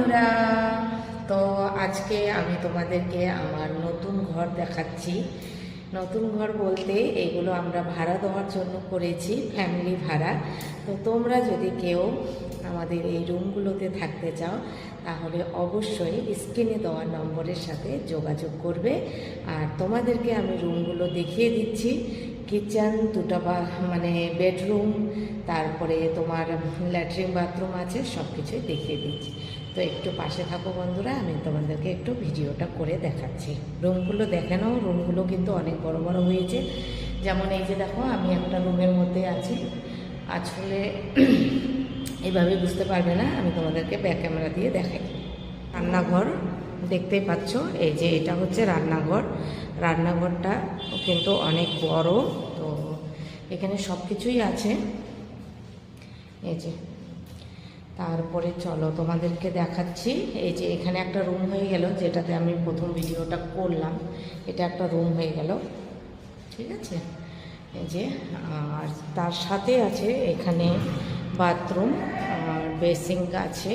বন্ধুরা, তো আজকে আমি তোমাদেরকে আমার নতুন ঘর দেখাচ্ছি। নতুন ঘর বলতে এগুলো আমরা ভাড়া দেওয়ার জন্য করেছি, ফ্যামিলি ভাড়া। তো তোমরা যদি কেউ আমাদের এই রুমগুলোতে থাকতে চাও তাহলে অবশ্যই স্ক্রিনে দেওয়া নম্বরের সাথে যোগাযোগ করবে। আর তোমাদেরকে আমি রুমগুলো দেখিয়ে দিচ্ছি। কিচেন দুটো মানে বেডরুম, তারপরে তোমার ল্যাট্রিন বাথরুম আছে, সব কিছুই দেখিয়ে দিচ্ছি। তো একটু পাশে থাকো বন্ধুরা, আমি তোমাদেরকে একটু ভিডিওটা করে দেখাচ্ছি। রুমগুলো দেখে নাও, রুমগুলো কিন্তু অনেক বড় বড় হয়েছে। যেমন এই যে দেখো, আমি একটা রুমের মধ্যে আছি। আসলে এইভাবে বুঝতে পারবে না, আমি তোমাদেরকে ব্যাক ক্যামেরা দিয়ে দেখাই। রান্নাঘর দেখতেই পাচ্ছ, এই যে এটা হচ্ছে রান্নাঘর। রান্নাঘরটা কিন্তু অনেক বড়। তো এখানে সব কিছুই আছে। এই যে তারপরে চলো তোমাদেরকে দেখাচ্ছি। এই যে এখানে একটা রুম হয়ে গেল, যেটাতে আমি প্রথম ভিডিওটা করলাম। এটা একটা রুম হয়ে গেল, ঠিক আছে। এই যে আর তার সাথে আছে এখানে বাথরুম আর বেসিং আছে।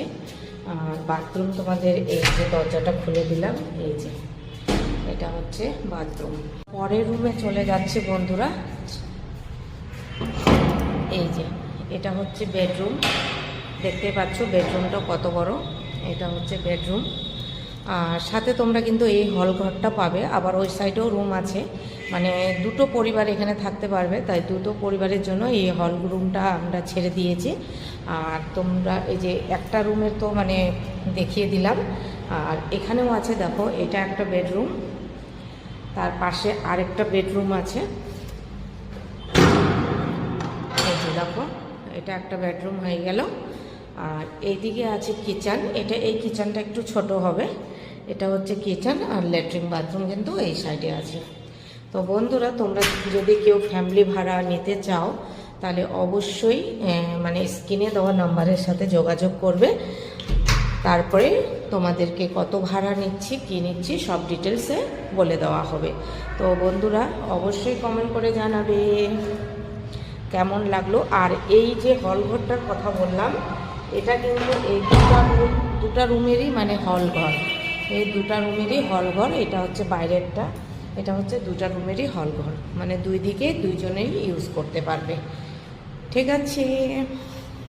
আর বাথরুম তোমাদের এই যে দরজাটা খুলে দিলাম, এই যে এটা হচ্ছে বাথরুম। পরের রুমে চলে যাচ্ছে বন্ধুরা। এই যে এটা হচ্ছে বেডরুম, দেখতে পাচ্ছ বেডরুমটা কত বড়। এটা হচ্ছে বেডরুম। আর সাথে তোমরা কিন্তু এই হল ঘরটা পাবে। আবার ওই সাইডেও রুম আছে, মানে দুটো পরিবার এখানে থাকতে পারবে। তাই দুটো পরিবারের জন্য এই হল রুমটা আমরা ছেড়ে দিয়েছি। আর তোমরা এই যে একটা রুমের তো মানে দেখিয়ে দিলাম। আর এখানেও আছে, দেখো এটা একটা বেডরুম, তার পাশে আরেকটা বেডরুম আছে। এই যে দেখো, এটা একটা বেডরুম হয়ে গেল। আর এইদিকে আছে কিচেন। এই কিচেনটা একটু ছোট হবে। এটা হচ্ছে কিচেন, আর ল্যাট্রিন বাথরুম কিন্তু এই সাইডে আছে। তো বন্ধুরা, তোমরা যদি কেউ ফ্যামিলি ভাড়া নিতে চাও তাহলে অবশ্যই মানে স্ক্রিনে দেওয়া নাম্বারের সাথে যোগাযোগ করবে। তারপরে তোমাদেরকে কত ভাড়া নিচ্ছি, কী নিচ্ছি, সব ডিটেলসে বলে দেওয়া হবে। তো বন্ধুরা, অবশ্যই কমেন্ট করে জানাবে কেমন লাগলো। আর এই যে হল ঘরটার কথা বললাম, এটা কিন্তু এই দুটা রুমেরই মানে হল ঘর। এই দুটা রুমেরই হল ঘর। এটা হচ্ছে বাইরেরটা, এটা হচ্ছে দুটা রুমেরই হল ঘর, মানে দুই দিকে দুইজনেই ইউজ করতে পারবে। ঠিক আছে।